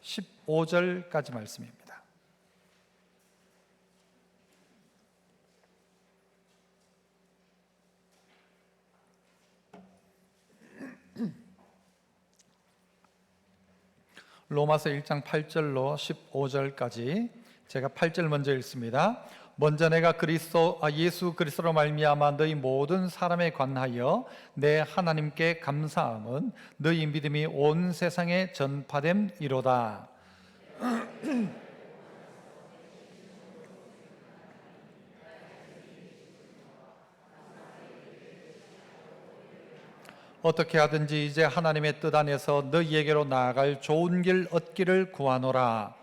15절까지 말씀입니다. 로마서 1장 8절로 15절까지 제가 8절 먼저 읽습니다. 먼저 내가 예수 그리스도로 말미암아 너희 모든 사람에 관하여 내 하나님께 감사함은 너희 믿음이 온 세상에 전파됨이로다. 어떻게 하든지 이제 하나님의 뜻 안에서 너희에게로 나아갈 좋은 길 얻기를 구하노라.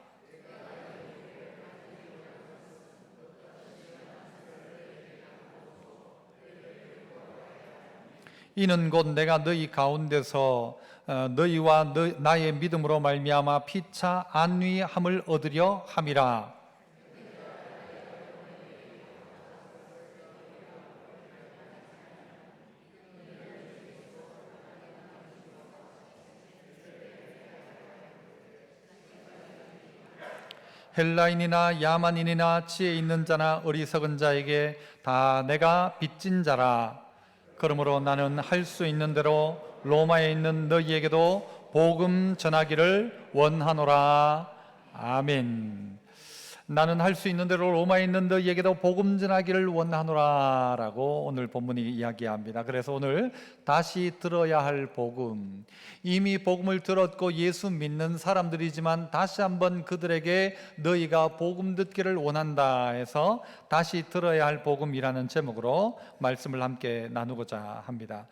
이는 곧 내가 너희 가운데서 너희와 나의 믿음으로 말미암아 피차 안위함을 얻으려 함이라. 헬라인이나 야만인이나 지혜 있는 자나 어리석은 자에게 다 내가 빚진 자라. 그러므로 나는 할 수 있는 대로 로마에 있는 너희에게도 복음 전하기를 원하노라. 아멘. 나는 할 수 있는 대로 로마에 있는 너희에게도 복음 전하기를 원하노라 라고 오늘 본문이 이야기합니다. 그래서 오늘 다시 들어야 할 복음, 이미 복음을 들었고 예수 믿는 사람들이지만 다시 한번 그들에게 너희가 복음 듣기를 원한다 해서 다시 들어야 할 복음이라는 제목으로 말씀을 함께 나누고자 합니다.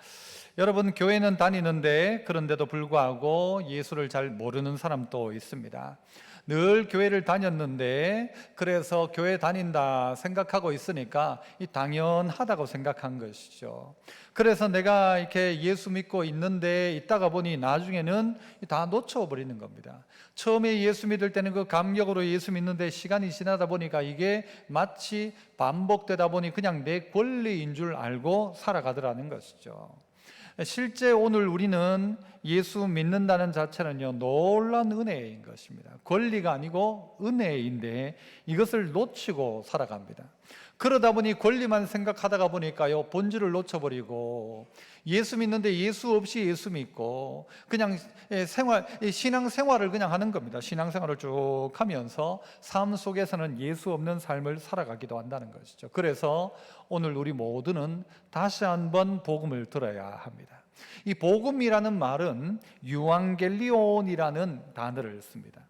여러분, 교회는 다니는데 그런데도 불구하고 예수를 잘 모르는 사람도 있습니다. 늘 교회를 다녔는데 그래서 교회 다닌다 생각하고 있으니까 당연하다고 생각한 것이죠. 그래서 내가 이렇게 예수 믿고 있는데 있다가 보니 나중에는 다 놓쳐버리는 겁니다. 처음에 예수 믿을 때는 그 감격으로 예수 믿는데 시간이 지나다 보니까 이게 마치 반복되다 보니 그냥 내 권리인 줄 알고 살아가더라는 것이죠. 실제 오늘 우리는 예수 믿는다는 자체는요, 놀라운 은혜인 것입니다. 권리가 아니고 은혜인데 이것을 놓치고 살아갑니다. 그러다 보니 권리만 생각하다가 보니까요, 본질을 놓쳐버리고 예수 믿는데 예수 없이 예수 믿고 그냥 신앙생활을 그냥 하는 겁니다. 신앙생활을 쭉 하면서 삶 속에서는 예수 없는 삶을 살아가기도 한다는 것이죠. 그래서 오늘 우리 모두는 다시 한번 복음을 들어야 합니다. 이 복음이라는 말은 유앙겔리온이라는 단어를 씁니다.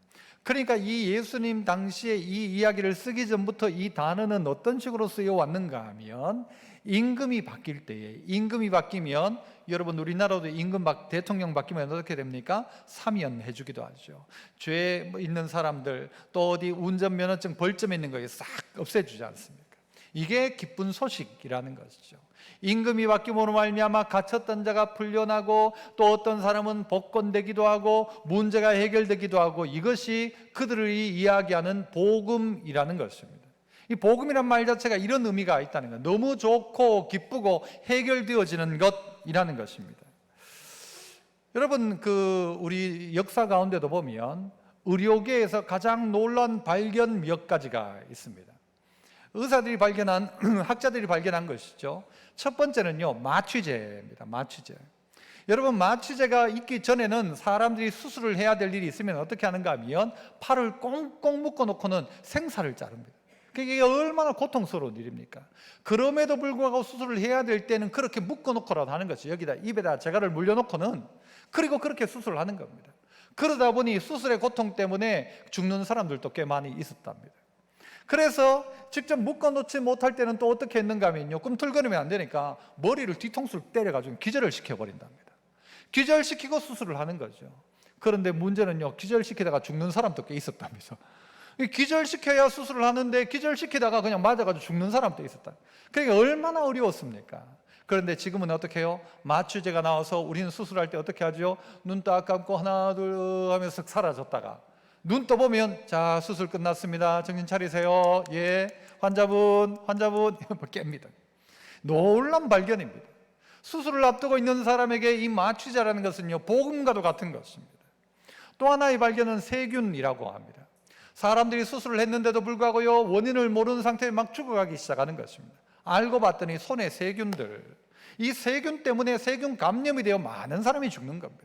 그러니까 이 예수님 당시에 이 이야기를 쓰기 전부터 이 단어는 어떤 식으로 쓰여왔는가 하면 임금이 바뀔 때에, 임금이 바뀌면 여러분 우리나라도 대통령 바뀌면 어떻게 됩니까? 사면해 주기도 하죠. 죄 있는 사람들 또 어디 운전면허증 벌점에 있는 거 싹 없애주지 않습니까? 이게 기쁜 소식이라는 것이죠. 임금이 바뀜으로 말미암아 갇혔던 자가 풀려나고 또 어떤 사람은 복권되기도 하고 문제가 해결되기도 하고 이것이 그들이 이야기하는 복음이라는 것입니다. 이 복음이란 말 자체가 이런 의미가 있다는 거예요. 너무 좋고 기쁘고 해결되어지는 것이라는 것입니다. 여러분, 우리 역사 가운데도 보면 의료계에서 가장 놀라운 발견 몇 가지가 있습니다. 의사들이 발견한, 학자들이 발견한 것이죠. 첫 번째는요, 마취제입니다. 마취제. 여러분, 마취제가 있기 전에는 사람들이 수술을 해야 될 일이 있으면 어떻게 하는가 하면 팔을 꽁꽁 묶어 놓고는 생사를 자릅니다. 그게 얼마나 고통스러운 일입니까? 그럼에도 불구하고 수술을 해야 될 때는 그렇게 묶어 놓고라도 하는 것이, 여기다 입에다 재갈을 물려 놓고는, 그리고 그렇게 수술을 하는 겁니다. 그러다 보니 수술의 고통 때문에 죽는 사람들도 꽤 많이 있었답니다. 그래서 직접 묶어놓지 못할 때는 또 어떻게 했는가 하면요, 꿈틀거리면 안 되니까 머리를 뒤통수를 때려가지고 기절을 시켜버린답니다. 기절시키고 수술을 하는 거죠. 그런데 문제는요, 기절시키다가 죽는 사람도 꽤 있었다면서. 기절시켜야 수술을 하는데 기절시키다가 그냥 맞아가지고 죽는 사람도 있었다. 그러니까 얼마나 어려웠습니까? 그런데 지금은 어떻게 해요? 마취제가 나와서 우리는 수술할 때 어떻게 하죠? 눈 딱 감고 하나 둘 하면서 사라졌다가 눈 떠보면, 자, 수술 끝났습니다. 정신 차리세요. 예, 환자분 깹니다. 놀라운 발견입니다. 수술을 앞두고 있는 사람에게 이 마취제라는 것은요, 복음과도 같은 것입니다. 또 하나의 발견은 세균이라고 합니다. 사람들이 수술을 했는데도 불구하고요, 원인을 모르는 상태에 막 죽어가기 시작하는 것입니다. 알고 봤더니 손에 세균들, 이 세균 때문에 세균 감염이 되어 많은 사람이 죽는 겁니다.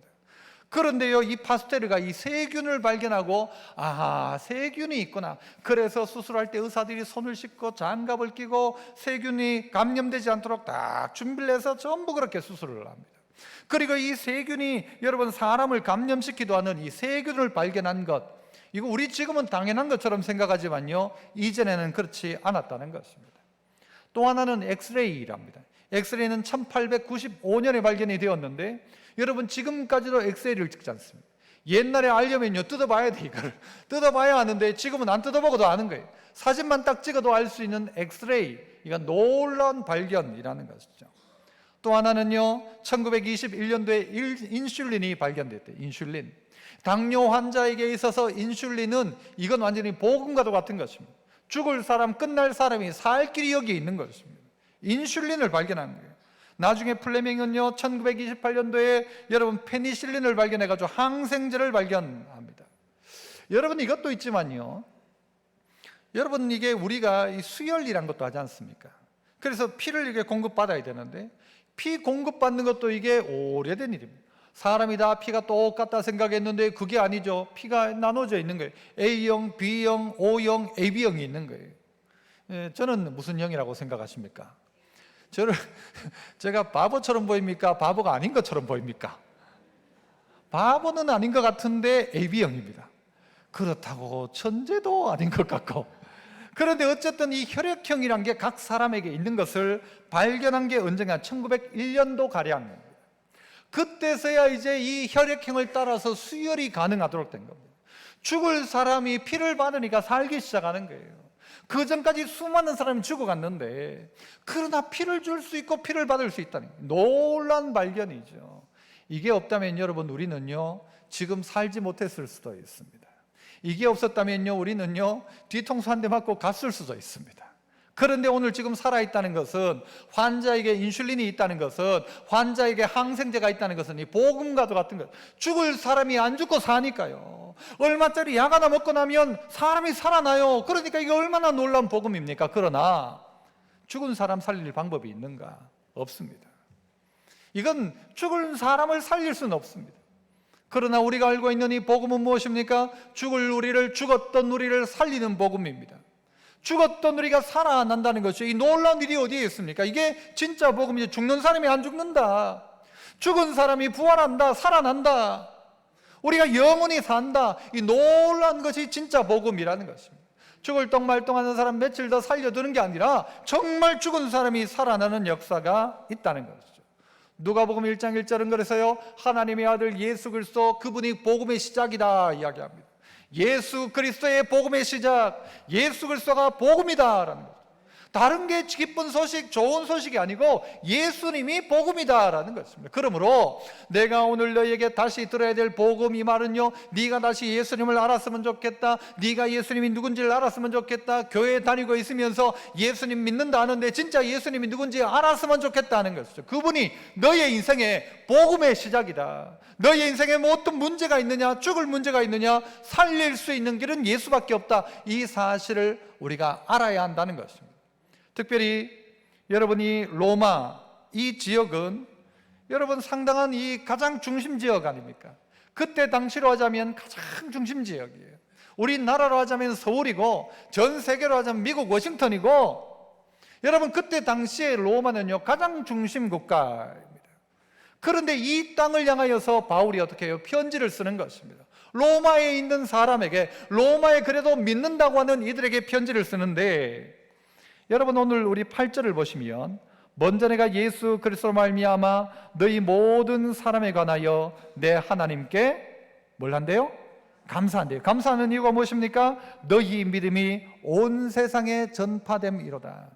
그런데요, 이 파스테르가 이 세균을 발견하고, 아하, 세균이 있구나. 그래서 수술할 때 의사들이 손을 씻고 장갑을 끼고 세균이 감염되지 않도록 딱 준비를 해서 전부 그렇게 수술을 합니다. 그리고 이 세균이 여러분 사람을 감염시키기도 하는 이 세균을 발견한 것, 이거 우리 지금은 당연한 것처럼 생각하지만요, 이전에는 그렇지 않았다는 것입니다. 또 하나는 엑스레이랍니다. 엑스레이는 1895년에 발견이 되었는데, 여러분 지금까지도 엑스레이를 찍지 않습니다. 옛날에 알려면요, 뜯어봐야 돼. 이걸 뜯어봐야 하는데 지금은 안 뜯어보고도 아는 거예요. 사진만 딱 찍어도 알 수 있는 엑스레이, 이건 놀라운 발견이라는 것이죠. 또 하나는요, 1921년도에 인슐린이 발견됐대요. 인슐린. 당뇨 환자에게 있어서 인슐린은 이건 완전히 복음과도 같은 것입니다. 죽을 사람, 끝날 사람이 살 길이 여기에 있는 것입니다. 인슐린을 발견한 거예요. 나중에 플레밍은요, 1928년도에 여러분 페니실린을 발견해가지고 항생제를 발견합니다. 여러분 이것도 있지만요, 여러분 이게 우리가 이 수혈이란 것도 하지 않습니까? 그래서 피를 이렇게 공급받아야 되는데, 피 공급받는 것도 이게 오래된 일입니다. 사람이 다 피가 똑같다 생각했는데 그게 아니죠. 피가 나눠져 있는 거예요. A형, B형, O형, AB형이 있는 거예요. 저는 무슨 형이라고 생각하십니까? 제가 바보처럼 보입니까? 바보가 아닌 것처럼 보입니까? 바보는 아닌 것 같은데 AB형입니다. 그렇다고 천재도 아닌 것 같고, 그런데 어쨌든 이 혈액형이란 게 각 사람에게 있는 것을 발견한 게 언젠가 1901년도 가량입니다. 그때서야 이제 이 혈액형을 따라서 수혈이 가능하도록 된 겁니다. 죽을 사람이 피를 받으니까 살기 시작하는 거예요. 그 전까지 수많은 사람이 죽어갔는데, 그러나 피를 줄 수 있고 피를 받을 수 있다는 놀라운 발견이죠. 이게 없다면 여러분 우리는요, 지금 살지 못했을 수도 있습니다. 이게 없었다면요, 우리는요, 뒤통수 한 대 맞고 갔을 수도 있습니다. 그런데 오늘 지금 살아있다는 것은, 환자에게 인슐린이 있다는 것은, 환자에게 항생제가 있다는 것은 이 복음과도 같은 것. 죽을 사람이 안 죽고 사니까요. 얼마짜리 약 하나 먹고 나면 사람이 살아나요. 그러니까 이게 얼마나 놀라운 복음입니까? 그러나 죽은 사람 살릴 방법이 있는가? 없습니다. 이건 죽은 사람을 살릴 수는 없습니다. 그러나 우리가 알고 있는 이 복음은 무엇입니까? 죽었던 우리를 살리는 복음입니다. 죽었던 우리가 살아난다는 것이죠. 이 놀라운 일이 어디에 있습니까? 이게 진짜 복음이죠. 죽는 사람이 안 죽는다. 죽은 사람이 부활한다, 살아난다. 우리가 영원히 산다. 이 놀라운 것이 진짜 복음이라는 것입니다. 죽을 똥 말똥하는 사람 며칠 더 살려두는 게 아니라 정말 죽은 사람이 살아나는 역사가 있다는 것이죠. 누가복음 1장 1절은 그래서요, 하나님의 아들 예수 그리스도, 그분이 복음의 시작이다 이야기합니다. 예수 그리스도의 복음의 시작, 예수 그리스도가 복음이다라는 거죠. 다른 게 기쁜 소식, 좋은 소식이 아니고 예수님이 복음이다라는 것입니다. 그러므로 내가 오늘 너에게 다시 들어야 될 복음, 이 말은요, 네가 다시 예수님을 알았으면 좋겠다, 네가 예수님이 누군지를 알았으면 좋겠다, 교회 다니고 있으면서 예수님 믿는다 하는데 진짜 예수님이 누군지 알았으면 좋겠다는 것이죠. 그분이 너의 인생의 복음의 시작이다. 너의 인생에 뭐 어떤 문제가 있느냐, 죽을 문제가 있느냐, 살릴 수 있는 길은 예수밖에 없다. 이 사실을 우리가 알아야 한다는 것입니다. 특별히 여러분이 로마, 이 지역은 여러분 상당한 이 가장 중심 지역 아닙니까? 그때 당시로 하자면 가장 중심 지역이에요. 우리나라로 하자면 서울이고, 전 세계로 하자면 미국 워싱턴이고, 여러분 그때 당시에 로마는요, 가장 중심 국가입니다. 그런데 이 땅을 향하여서 바울이 어떻게 해요? 편지를 쓰는 것입니다. 로마에 있는 사람에게, 로마에 그래도 믿는다고 하는 이들에게 편지를 쓰는데, 여러분 오늘 우리 8절을 보시면, 먼저 내가 예수 그리스도로 말미암아 너희 모든 사람에 관하여 내 하나님께 뭘 한대요? 감사한대요. 감사하는 이유가 무엇입니까? 너희 믿음이 온 세상에 전파됨이로다.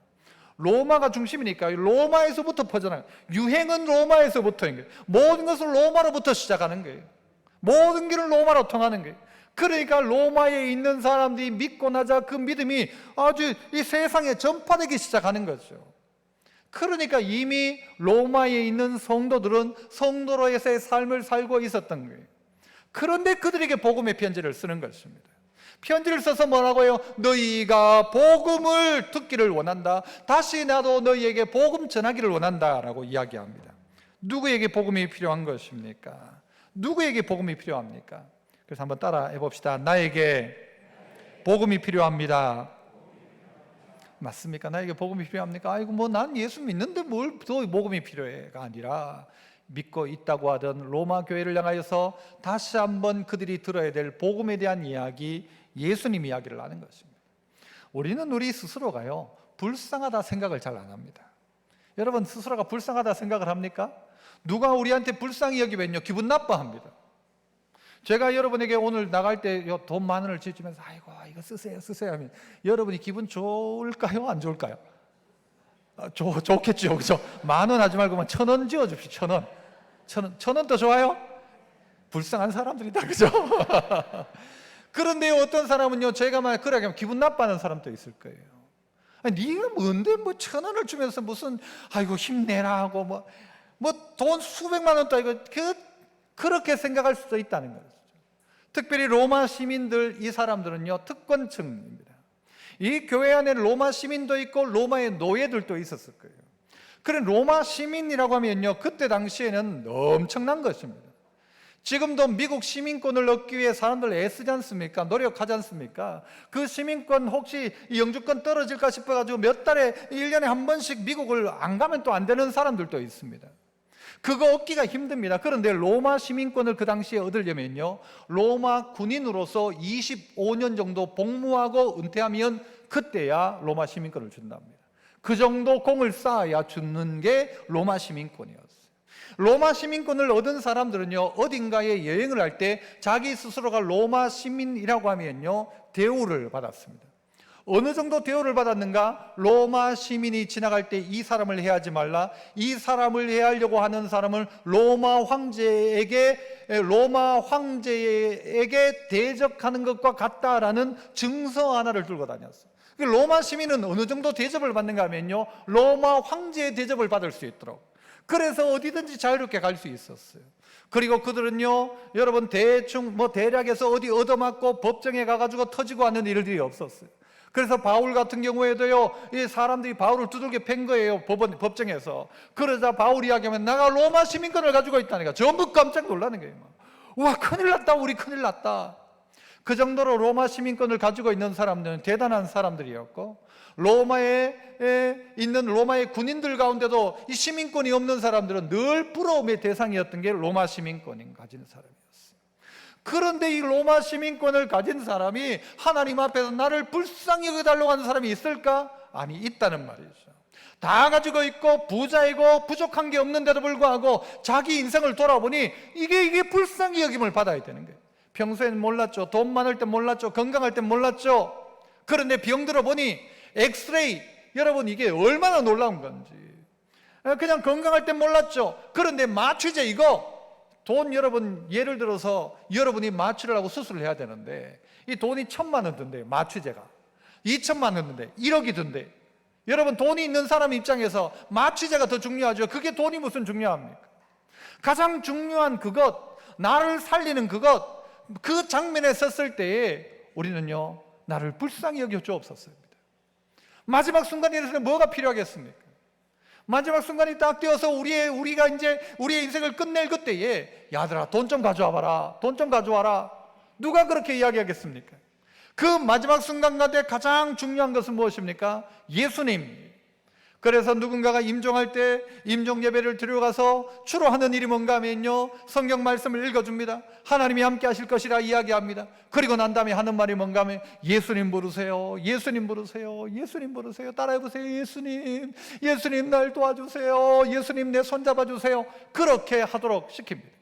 로마가 중심이니까 로마에서부터 퍼져나가요. 유행은 로마에서부터인 거예요. 모든 것은 로마로부터 시작하는 거예요. 모든 길은 로마로 통하는 거예요. 그러니까 로마에 있는 사람들이 믿고 나자 그 믿음이 아주 이 세상에 전파되기 시작하는 거죠. 그러니까 이미 로마에 있는 성도들은 성도로서의 삶을 살고 있었던 거예요. 그런데 그들에게 복음의 편지를 쓰는 것입니다. 편지를 써서 뭐라고요? 너희가 복음을 듣기를 원한다. 다시 나도 너희에게 복음 전하기를 원한다 라고 이야기합니다. 누구에게 복음이 필요한 것입니까? 누구에게 복음이 필요합니까? 그래서 한번 따라 해봅시다. 나에게 복음이 필요합니다. 맞습니까? 나에게 복음이 필요합니까? 아이고 뭐 난 예수 믿는데 뭘 더 복음이 필요해가 아니라 믿고 있다고 하던 로마 교회를 향하여서 다시 한번 그들이 들어야 될 복음에 대한 이야기, 예수님 이야기를 하는 것입니다. 우리는 우리 스스로가요 불쌍하다 생각을 잘 안 합니다. 여러분 스스로가 불쌍하다 생각을 합니까? 누가 우리한테 불쌍히 여기면요 기분 나빠합니다. 제가 여러분에게 오늘 나갈 때 돈 10,000원을 지지면서 아이고 이거 쓰세요 하면 여러분이 기분 좋을까요? 안 좋을까요? 좋겠죠, 그죠? 10,000원 하지 말고 1,000원 지어줍시오. 1,000원. 1,000원 더 좋아요? 불쌍한 사람들이다, 그죠? 그런데 어떤 사람은요, 제가 말 그래 하면 기분 나빠하는 사람도 있을 거예요. 아니, 네가 뭔데 1,000원을 주면서 무슨 아이고 힘내라 하고 뭐 돈 수백만 원 따위고 그렇게 생각할 수도 있다는 거죠. 특별히 로마 시민들, 이 사람들은요 특권층입니다. 이 교회 안에 로마 시민도 있고 로마의 노예들도 있었을 거예요. 그래 로마 시민이라고 하면요 그때 당시에는 엄청난 것입니다. 지금도 미국 시민권을 얻기 위해 사람들 애쓰지 않습니까? 노력하지 않습니까? 그 시민권 혹시 영주권 떨어질까 싶어가지고 몇 달에 1년에 한 번씩 미국을 안 가면 또 안 되는 사람들도 있습니다. 그거 얻기가 힘듭니다. 그런데 로마 시민권을 그 당시에 얻으려면요 로마 군인으로서 25년 정도 복무하고 은퇴하면 그때야 로마 시민권을 준답니다. 그 정도 공을 쌓아야 주는 게 로마 시민권이었어요. 로마 시민권을 얻은 사람들은요 어딘가에 여행을 할 때 자기 스스로가 로마 시민이라고 하면요 대우를 받았습니다. 어느 정도 대우를 받았는가? 로마 시민이 지나갈 때 이 사람을 해하지 말라. 이 사람을 해하려고 하는 사람을 로마 황제에게 대적하는 것과 같다라는 증서 하나를 들고 다녔어요. 로마 시민은 어느 정도 대접을 받는가 하면요 로마 황제의 대접을 받을 수 있도록, 그래서 어디든지 자유롭게 갈 수 있었어요. 그리고 그들은요 여러분 대충 대략에서 어디 얻어맞고 법정에 가가지고 터지고 하는 일들이 없었어요. 그래서 바울 같은 경우에도요 이 사람들이 바울을 두들겨 팬 거예요, 법정에서. 그러자 바울이 이야기하면 내가 로마 시민권을 가지고 있다니까 전부 깜짝 놀라는 거예요. 와 큰일 났다, 우리 큰일 났다. 그 정도로 로마 시민권을 가지고 있는 사람들은 대단한 사람들이었고, 로마에 있는 로마의 군인들 가운데도 이 시민권이 없는 사람들은 늘 부러움의 대상이었던 게 로마 시민권을 가진 사람이었어요. 그런데 이 로마 시민권을 가진 사람이 하나님 앞에서 나를 불쌍히 여겨달라고 하는 사람이 있을까? 아니, 있다는 말이죠. 다 가지고 있고 부자이고 부족한 게 없는데도 불구하고 자기 인생을 돌아보니 이게 불쌍히 여김을 받아야 되는 거예요. 평소에는 몰랐죠. 돈 많을 땐 몰랐죠. 건강할 땐 몰랐죠. 그런데 병들어 보니 엑스레이, 여러분 이게 얼마나 놀라운 건지. 그냥 건강할 땐 몰랐죠. 그런데 마취제 이거 돈, 여러분 예를 들어서 여러분이 마취를 하고 수술을 해야 되는데 이 돈이 1,000만 원 든대요. 마취제가 2,000만 원 든대, 1억이 든대. 여러분 돈이 있는 사람 입장에서 마취제가 더 중요하죠. 그게 돈이 무슨 중요합니까? 가장 중요한 그것, 나를 살리는 그것, 그 장면에 섰을 때에 우리는요 나를 불쌍히 여겨 주옵소서입니다. 마지막 순간에 뭐가 필요하겠습니까? 마지막 순간이 딱 되어서 우리가 이제 우리의 인생을 끝낼 그때에 야들아 돈 좀 가져와 봐라, 돈 좀 가져와라. 누가 그렇게 이야기하겠습니까? 그 마지막 순간 가운데 가장 중요한 것은 무엇입니까? 예수님. 그래서 누군가가 임종할 때 임종 예배를 드려가서 주로 하는 일이 뭔가 하면요 성경 말씀을 읽어줍니다. 하나님이 함께 하실 것이라 이야기합니다. 그리고 난 다음에 하는 말이 뭔가 하면 예수님 부르세요, 예수님 부르세요, 예수님 부르세요. 따라해보세요. 예수님, 예수님 날 도와주세요, 예수님 내 손 잡아주세요. 그렇게 하도록 시킵니다.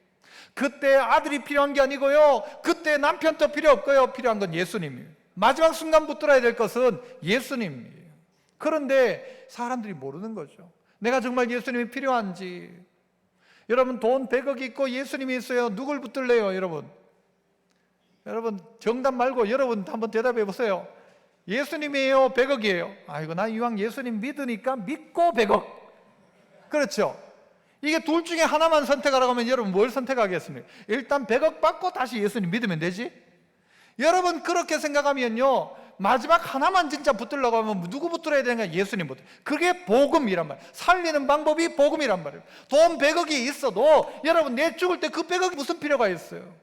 그때 아들이 필요한 게 아니고요, 그때 남편도 필요 없고요, 필요한 건 예수님이에요. 마지막 순간 붙들어야 될 것은 예수님이에요. 그런데 사람들이 모르는 거죠. 내가 정말 예수님이 필요한지. 여러분 돈 100억 있고 예수님이 있어요. 누굴 붙들래요, 여러분? 여러분 정답 말고 여러분 한번 대답해 보세요. 예수님이에요, 100억이에요? 아이고 나 이왕 예수님 믿으니까 믿고 100억. 그렇죠? 이게 둘 중에 하나만 선택하라고 하면 여러분 뭘 선택하겠습니까? 일단 100억 받고 다시 예수님 믿으면 되지. 여러분 그렇게 생각하면요, 마지막 하나만 진짜 붙들려고 하면 누구 붙들어야 되는가? 예수님 붙들어. 그게 복음이란 말이에요. 살리는 방법이 복음이란 말이에요. 돈 100억이 있어도 여러분 내 죽을 때 그 100억이 무슨 필요가 있어요?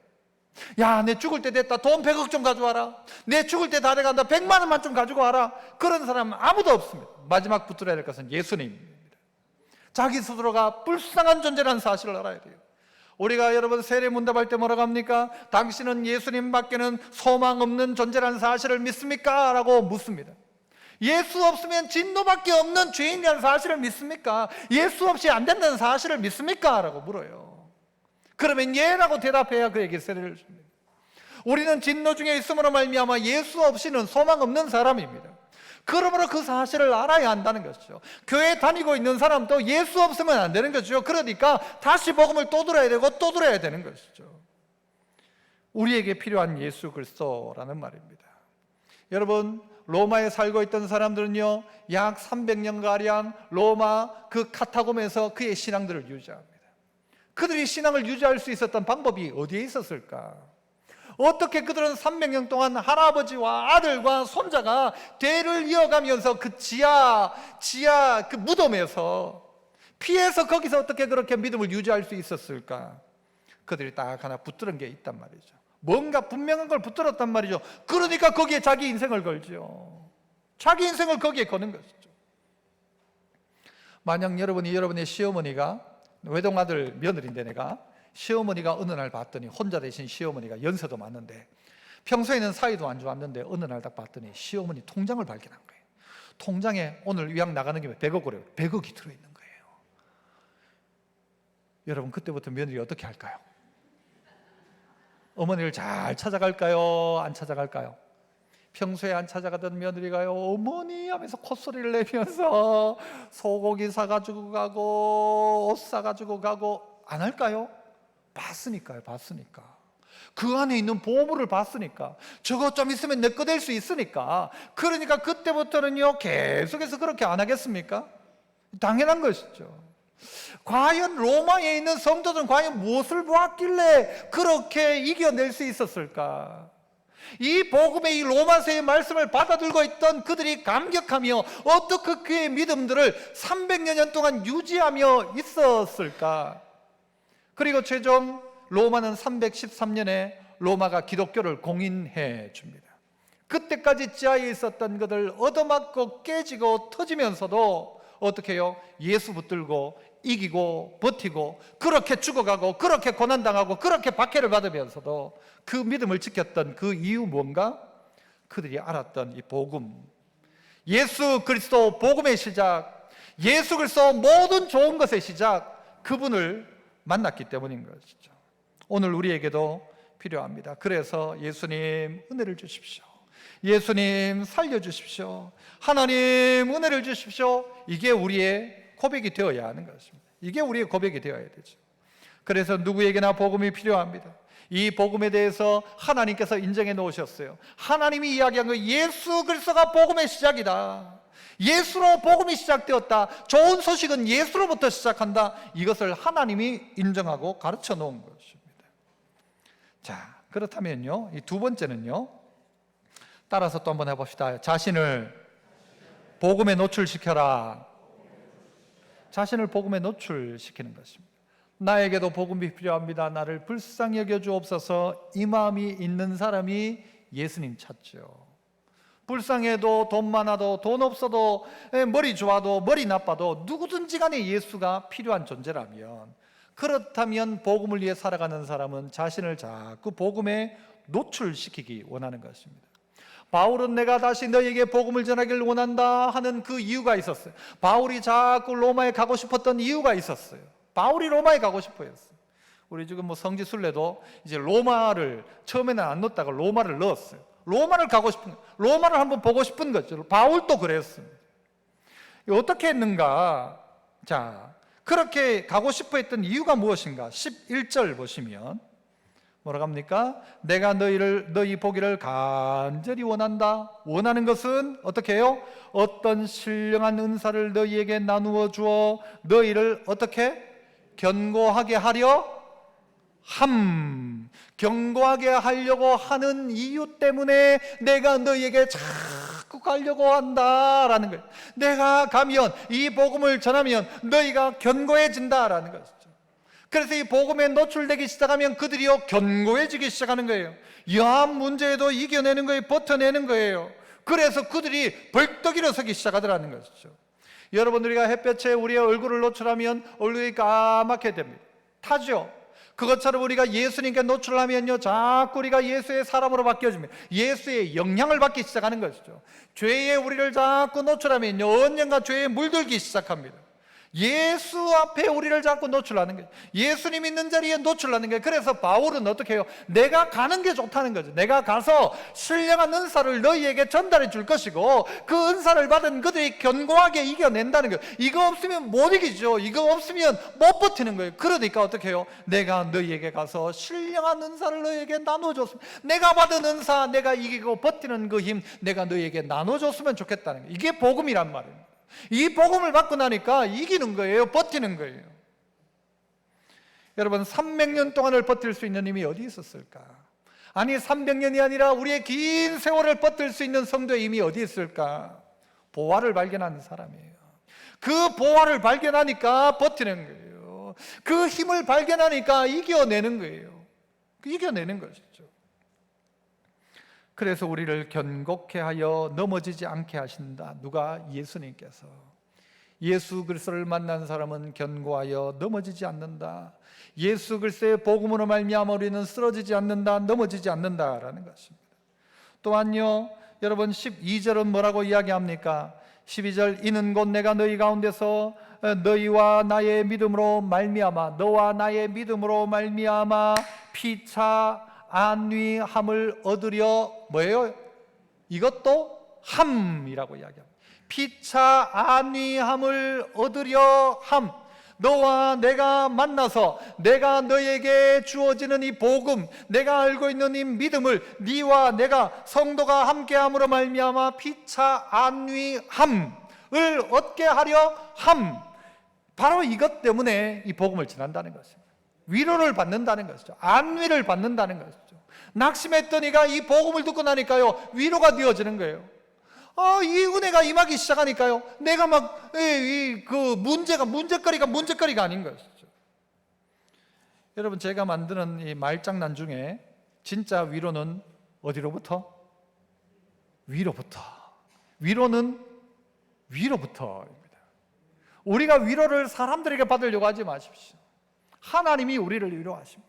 야, 내 죽을 때 됐다, 돈 100억 좀 가져와라, 내 죽을 때 다 돼간다, 100만 원만 좀 가지고 와라, 그런 사람은 아무도 없습니다. 마지막 붙들어야 될 것은 예수님입니다. 자기 스스로가 불쌍한 존재라는 사실을 알아야 돼요. 우리가 여러분 세례문답할 때 뭐라고 합니까? 당신은 예수님밖에는 소망 없는 존재라는 사실을 믿습니까? 라고 묻습니다. 예수 없으면 진노밖에 없는 죄인이라는 사실을 믿습니까? 예수 없이 안 된다는 사실을 믿습니까? 라고 물어요. 그러면 예라고 대답해야 그에게 세례를 줍니다. 우리는 진노 중에 있음으로 말미암아 예수 없이는 소망 없는 사람입니다. 그러므로 그 사실을 알아야 한다는 것이죠. 교회 다니고 있는 사람도 예수 없으면 안 되는 거죠. 그러니까 다시 복음을 또 들어야 되고 또 들어야 되는 것이죠. 우리에게 필요한 예수 그리스도라는 말입니다. 여러분, 로마에 살고 있던 사람들은요, 약 300년가량 로마 그 카타콤에서 그의 신앙들을 유지합니다. 그들이 신앙을 유지할 수 있었던 방법이 어디에 있었을까? 어떻게 그들은 300년 동안 할아버지와 아들과 손자가 대를 이어가면서 그 지하 그 무덤에서 피해서 거기서 어떻게 그렇게 믿음을 유지할 수 있었을까? 그들이 딱 하나 붙들은 게 있단 말이죠. 뭔가 분명한 걸 붙들었단 말이죠. 그러니까 거기에 자기 인생을 걸죠. 자기 인생을 거기에 거는 것이죠. 만약 여러분의 시어머니가, 외동아들 며느리인데 내가 시어머니가 어느 날 봤더니, 혼자 되신 시어머니가 연세도 많은데 평소에는 사이도 안 좋았는데 어느 날 딱 봤더니 시어머니 통장을 발견한 거예요. 통장에 오늘 위약 나가는 김에 100억으로 100억이 들어있는 거예요. 여러분 그때부터 며느리 어떻게 할까요? 어머니를 잘 찾아갈까요? 안 찾아갈까요? 평소에 안 찾아가던 며느리가요, 어머니 하면서 콧소리를 내면서 소고기 사가지고 가고 옷 사가지고 가고, 안 할까요? 봤으니까요. 봤으니까. 그 안에 있는 보물을 봤으니까. 저거 좀 있으면 내 거 될 수 있으니까. 그러니까 그때부터는요, 계속해서 그렇게 안 하겠습니까? 당연한 것이죠. 과연 로마에 있는 성도들은 과연 무엇을 보았길래 그렇게 이겨낼 수 있었을까? 이 복음의 이 로마서의 말씀을 받아들고 있던 그들이 감격하며 어떻게 그의 믿음들을 300여 년 동안 유지하며 있었을까? 그리고 최종 로마는 313년에 로마가 기독교를 공인해 줍니다. 그때까지 지하에 있었던 것을 얻어맞고 깨지고 터지면서도 어떻게 해요? 예수 붙들고 이기고 버티고 그렇게 죽어가고 그렇게 고난당하고 그렇게 박해를 받으면서도 그 믿음을 지켰던 그 이유 뭔가? 그들이 알았던 이 복음, 예수 그리스도 복음의 시작, 예수 그리스도 모든 좋은 것의 시작, 그분을 만났기 때문인 것이죠. 오늘 우리에게도 필요합니다. 그래서 예수님 은혜를 주십시오, 예수님 살려주십시오, 하나님 은혜를 주십시오, 이게 우리의 고백이 되어야 하는 것입니다. 이게 우리의 고백이 되어야 되죠. 그래서 누구에게나 복음이 필요합니다. 이 복음에 대해서 하나님께서 인정해 놓으셨어요. 하나님이 이야기한 거, 예수 그리스도가 복음의 시작이다, 예수로 복음이 시작되었다, 좋은 소식은 예수로부터 시작한다, 이것을 하나님이 인정하고 가르쳐 놓은 것입니다. 자, 그렇다면요, 이 두 번째는요, 따라서 또 한번 해봅시다. 자신을 복음에 노출시켜라. 자신을 복음에 노출시키는 것입니다. 나에게도 복음이 필요합니다, 나를 불쌍히 여겨 주옵소서, 이 마음이 있는 사람이 예수님 찾죠. 불쌍해도 돈 많아도 돈 없어도 머리 좋아도 머리 나빠도 누구든지 간에 예수가 필요한 존재라면, 그렇다면 복음을 위해 살아가는 사람은 자신을 자꾸 복음에 노출시키기 원하는 것입니다. 바울은 내가 다시 너에게 복음을 전하기를 원한다 하는 그 이유가 있었어요. 바울이 자꾸 로마에 가고 싶었던 이유가 있었어요. 바울이 로마에 가고 싶어 했어요. 우리 지금 성지순례도 이제 로마를 처음에는 안 넣었다가 로마를 넣었어요. 로마를 가고 싶은, 로마를 한번 보고 싶은 거죠. 바울도 그랬습니다. 어떻게 했는가? 자, 그렇게 가고 싶어 했던 이유가 무엇인가? 11절 보시면 뭐라고 합니까? 내가 너희 보기를 간절히 원한다. 원하는 것은 어떻게 해요? 어떤 신령한 은사를 너희에게 나누어 주어 너희를 어떻게? 견고하게 하려 견고하게 하려고 하는 이유 때문에 내가 너희에게 자꾸 가려고 한다라는 거예요. 내가 가면, 이 복음을 전하면 너희가 견고해진다라는 것이죠. 그래서 이 복음에 노출되기 시작하면 그들이요 견고해지기 시작하는 거예요. 야한 문제에도 이겨내는 거예요. 버텨내는 거예요. 그래서 그들이 벌떡 일어서기 시작하더라는 것이죠. 여러분, 우리가 햇볕에 우리의 얼굴을 노출하면 얼굴이 까맣게 됩니다. 타죠. 그것처럼 우리가 예수님께 노출하면요 자꾸 우리가 예수의 사람으로 바뀌어집니다. 예수의 영향을 받기 시작하는 것이죠. 죄에 우리를 자꾸 노출하면요 언젠가 죄에 물들기 시작합니다. 예수 앞에 우리를 자꾸 노출하는 거예요. 예수님 있는 자리에 노출하는 거예요. 그래서 바울은 어떻게 해요? 내가 가는 게 좋다는 거죠. 내가 가서 신령한 은사를 너희에게 전달해 줄 것이고 그 은사를 받은 그들이 견고하게 이겨낸다는 거예요. 이거 없으면 못 이기죠. 이거 없으면 못 버티는 거예요. 그러니까 어떻게 해요? 내가 너희에게 가서 신령한 은사를 너희에게 나눠줬으면, 내가 받은 은사, 내가 이기고 버티는 그 힘 내가 너희에게 나눠줬으면 좋겠다는 거예요. 이게 복음이란 말이에요. 이 복음을 받고 나니까 이기는 거예요. 버티는 거예요. 여러분, 300년 동안을 버틸 수 있는 힘이 어디 있었을까? 아니 300년이 아니라 우리의 긴 세월을 버틸 수 있는 성도의 힘이 어디 있을까? 보화를 발견하는 사람이에요. 그 보화를 발견하니까 버티는 거예요. 그 힘을 발견하니까 이겨내는 거예요. 이겨내는 것이죠. 그래서 우리를 견고케 하여 넘어지지 않게 하신다. 누가? 예수님께서. 예수 그리스도를 만난 사람은 견고하여 넘어지지 않는다. 예수 그리스도의 복음으로 말미암아 우리는 쓰러지지 않는다, 넘어지지 않는다라는 것입니다. 또한요, 여러분 12절은 뭐라고 이야기합니까? 12절, 이는 곧 내가 너희 가운데서 너희와 나의 믿음으로 말미암아, 너와 나의 믿음으로 말미암아 피차 안위함을 얻으려, 뭐예요? 이것도 함이라고 이야기합니다. 피차 안위함을 얻으려 함. 너와 내가 만나서 내가 너에게 주어지는 이 복음, 내가 알고 있는 이 믿음을 네와 내가 성도가 함께함으로 말미암아 피차 안위함을 얻게 하려 함. 바로 이것 때문에 이 복음을 전한다는 것입니다. 위로를 받는다는 것이죠. 안위를 받는다는 것이죠. 낙심했던 이가 이 복음을 듣고 나니까요 위로가 되어지는 거예요. 이 은혜가 임하기 시작하니까요 내가 막 그 문제거리가 아닌 것이죠. 여러분, 제가 만드는 이 말장난 중에 진짜 위로는 어디로부터? 위로부터. 위로는 위로부터입니다. 우리가 위로를 사람들에게 받으려고 하지 마십시오. 하나님이 우리를 위로하십니다.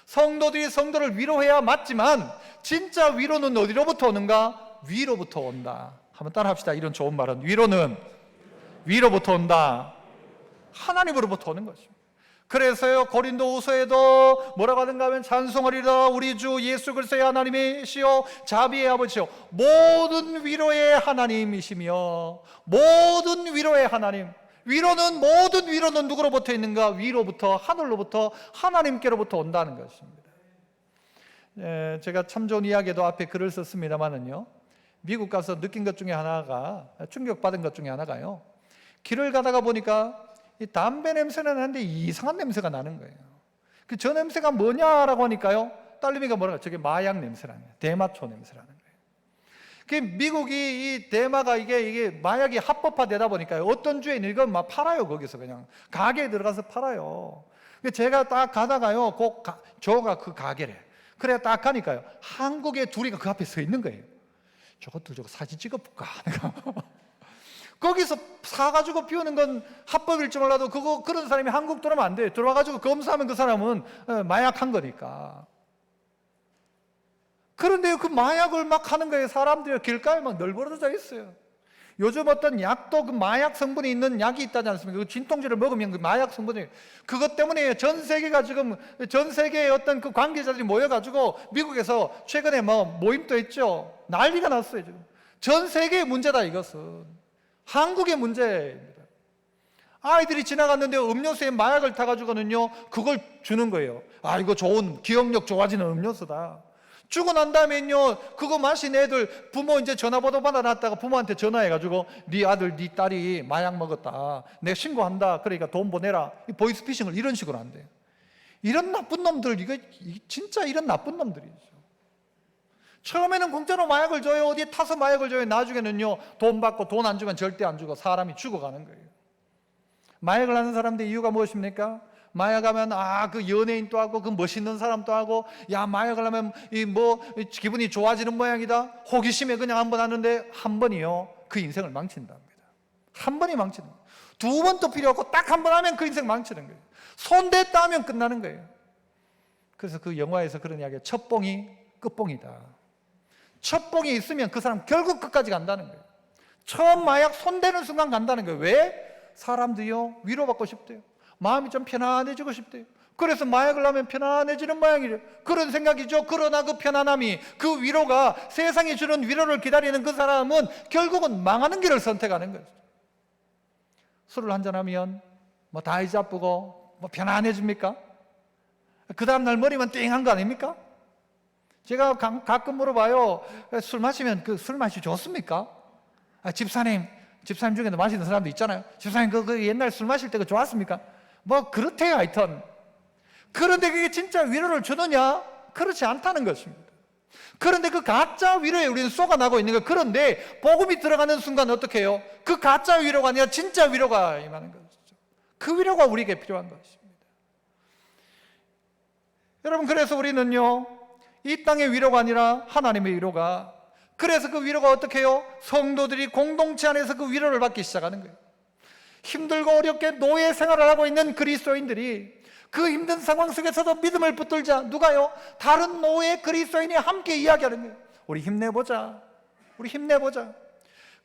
성도들이 성도를 위로해야 맞지만 진짜 위로는 어디로부터 오는가? 위로부터 온다. 한번 따라 합시다. 이런 좋은 말은, 위로는 위로부터 온다. 하나님으로부터 오는 것입니다. 그래서요 고린도후서에도 뭐라고 하는가 하면, 찬송하리라 우리 주 예수 그리스도의 하나님이시요 자비의 아버지요 모든 위로의 하나님이시며, 모든 위로의 하나님. 모든 위로는 누구로부터 있는가? 위로부터, 하늘로부터, 하나님께로부터 온다는 것입니다. 제가 참 좋은 이야기도 앞에 글을 썼습니다만은요, 미국 가서 느낀 것 중에 하나가, 충격받은 것 중에 하나가요, 길을 가다가 보니까 이 담배 냄새는 나는데 이상한 냄새가 나는 거예요. 저 냄새가 뭐냐라고 하니까요, 딸내미가 뭐라고, 저게 마약 냄새라는 거예요. 대마초 냄새라는 거예요. 미국이 이 대마가 이게 마약이 합법화되다 보니까요, 어떤 주에 이건 막 팔아요. 거기서 그냥 가게에 들어가서 팔아요. 제가 딱 가다가요, 저가 그 가게래. 그래 딱 가니까요, 한국에 둘이가 그 앞에 서 있는 거예요. 저것도 저거 사진 찍어볼까? 거기서 사가지고 피우는 건 합법일 줄 몰라도 그런 사람이 한국 들어오면 안 돼요. 들어와가지고 검사하면 그 사람은 마약한 거니까. 그런데 그 마약을 막 하는 거예요. 사람들이 길가에 막 널브러져 있어요. 요즘 어떤 약도 그 마약 성분이 있는 약이 있다지 않습니까? 그 진통제를 먹으면 그 마약 성분이, 그것 때문에 전 세계가 지금, 전 세계의 어떤 그 관계자들이 모여가지고 미국에서 최근에 뭐 모임도 했죠. 난리가 났어요. 지금 전 세계의 문제다. 이것은 한국의 문제입니다. 아이들이 지나갔는데 음료수에 마약을 타가지고는요 그걸 주는 거예요. 이거 좋은, 기억력 좋아지는 음료수다. 죽고 난 다음에는요, 그거 마신 애들 부모 이제 전화번호 받아놨다가 부모한테 전화해가지고 네 아들, 네 딸이 마약 먹었다, 내가 신고한다, 그러니까 돈 보내라, 보이스피싱을 이런 식으로 한대요. 이런 나쁜 놈들, 이거 진짜 이런 나쁜 놈들이죠. 처음에는 공짜로 마약을 줘요. 어디에 타서 마약을 줘요. 나중에는요, 돈 받고 돈 안 주면 절대 안 주고 사람이 죽어가는 거예요. 마약을 하는 사람들의 이유가 무엇입니까? 마약하면 그 연예인도 하고 그 멋있는 사람도 하고, 야, 마약을 하면 기분이 좋아지는 모양이다. 호기심에 그냥 한 번 하는데 한 번이요, 그 인생을 망친답니다. 한 번이 망치는 거예요. 두 번도 필요 없고 딱 한 번 하면 그 인생 망치는 거예요. 손댔다 하면 끝나는 거예요. 그래서 그 영화에서 그런 이야기예요. 첫 봉이 끝봉이다. 첫 봉이 있으면 그 사람 결국 끝까지 간다는 거예요. 처음 마약 손대는 순간 간다는 거예요. 왜? 사람들이요, 위로받고 싶대요. 마음이 좀 편안해지고 싶대요. 그래서 마약을 하면 편안해지는 모양이래요. 그런 생각이죠. 그러나 그 편안함이, 그 위로가, 세상이 주는 위로를 기다리는 그 사람은 결국은 망하는 길을 선택하는 거예요. 술을 한잔하면 다 이자쁘고 편안해집니까? 그 다음날 머리만 띵한 거 아닙니까? 제가 가끔 물어봐요. 술 마시면 그 술 맛이 좋습니까? 집사님 중에도 마시는 사람도 있잖아요. 집사님 그 옛날 술 마실 때 그 좋았습니까? 그렇대요, 하여튼. 그런데 그게 진짜 위로를 주느냐? 그렇지 않다는 것입니다. 그런데 그 가짜 위로에 우리는 쏘아나고 있는 거예요. 그런데 복음이 들어가는 순간 어떻게 해요? 그 가짜 위로가 아니라 진짜 위로가 임하는 것이죠. 그 위로가 우리에게 필요한 것입니다. 여러분, 그래서 우리는요, 이 땅의 위로가 아니라 하나님의 위로가, 그래서 그 위로가 어떻게 해요? 성도들이 공동체 안에서 그 위로를 받기 시작하는 거예요. 힘들고 어렵게 노예 생활을 하고 있는 그리스도인들이 그 힘든 상황 속에서도 믿음을 붙들자. 누가요? 다른 노예 그리스도인이 함께 이야기하는 거예요. 우리 힘내보자. 우리 힘내보자.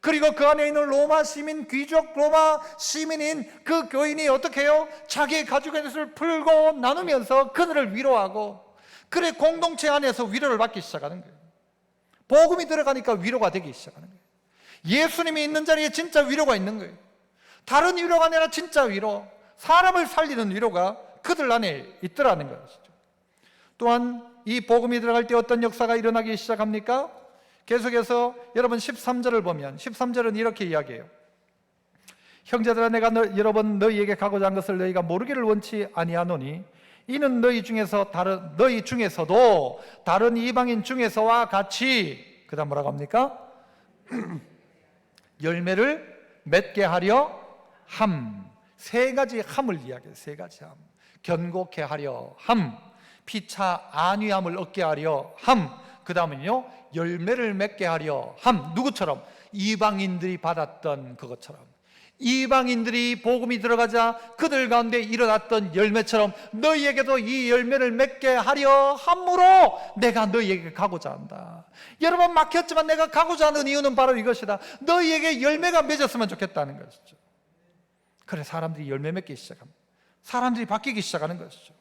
그리고 그 안에 있는 로마 시민, 귀족 로마 시민인 그 교인이 어떻게 해요? 자기의 가족의 것을 풀고 나누면서 그들을 위로하고, 그래 공동체 안에서 위로를 받기 시작하는 거예요. 복음이 들어가니까 위로가 되기 시작하는 거예요. 예수님이 있는 자리에 진짜 위로가 있는 거예요. 다른 위로가 아니라 진짜 위로, 사람을 살리는 위로가 그들 안에 있더라는 것이죠. 또한 이 복음이 들어갈 때 어떤 역사가 일어나기 시작합니까? 계속해서 여러분 13절을 보면, 13절은 이렇게 이야기해요. 형제들아, 내가 여러 번 너희에게 가고자 한 것을 너희가 모르기를 원치 아니하노니 이는 너희 중에서도 다른 이방인 중에서와 같이, 그 다음 뭐라고 합니까? 열매를 맺게 하려 함. 세 가지 함을 이야기해요. 세 가지 함. 견고케 하려 함, 피차 안위함을 얻게 하려 함, 그 다음은요, 열매를 맺게 하려 함. 누구처럼? 이방인들이 받았던 그것처럼, 이방인들이 복음이 들어가자 그들 가운데 일어났던 열매처럼 너희에게도 이 열매를 맺게 하려 함으로 내가 너희에게 가고자 한다. 여러분, 막혔지만 내가 가고자 하는 이유는 바로 이것이다. 너희에게 열매가 맺었으면 좋겠다는 것이죠. 그래 사람들이 열매 맺기 시작합니다. 사람들이 바뀌기 시작하는 것이죠.